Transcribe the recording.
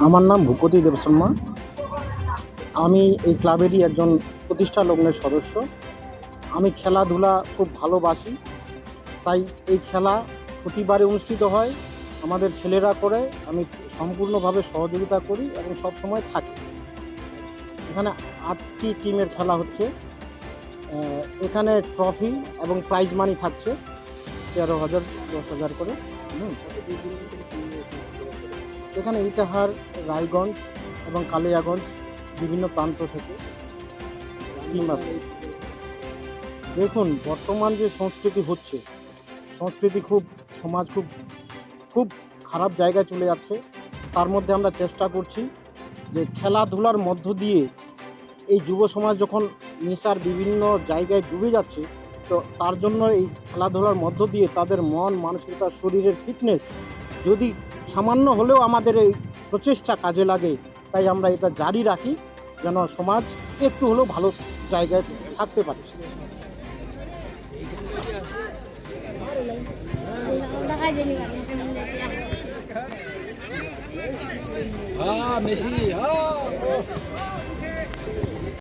আমার নাম ভূপতি দেবশর্মা। আমি এই ক্লাবেরই একজন প্রতিষ্ঠা লগ্নের সদস্য। আমি খেলাধুলা খুব ভালোবাসি, তাই এই খেলা প্রতিবারে অনুষ্ঠিত হয়। আমাদের ছেলেরা করে, আমি সম্পূর্ণভাবে সহযোগিতা করি এবং সবসময় থাকি। এখানে 8টি টিমের খেলা হচ্ছে। এখানে ট্রফি এবং প্রাইজ মানি থাকছে 13,000, 10,000 করে। এখানে ইটাহার, রায়গঞ্জ এবং কালিয়াগঞ্জ বিভিন্ন প্রান্ত থেকে টিম আছে। দেখুন, বর্তমান যে সংস্কৃতি হচ্ছে, সংস্কৃতি সমাজ খুব খারাপ জায়গায় চলে যাচ্ছে। তার মধ্যে আমরা চেষ্টা করছি যে খেলাধুলার মধ্য দিয়ে এই যুব সমাজ যখন নেশার বিভিন্ন জায়গায় ডুবে যাচ্ছে, তো তার জন্য এই খেলাধুলার মধ্য দিয়ে তাদের মন, মানসিকতা, শরীরের ফিটনেস যদি সামান্য হলেও আমাদের এই প্রচেষ্টা কাজে লাগে, তাই আমরা এটা জারি রাখি যেন সমাজ একটু হলেও ভালো জায়গায় থাকতে পারে। মেসি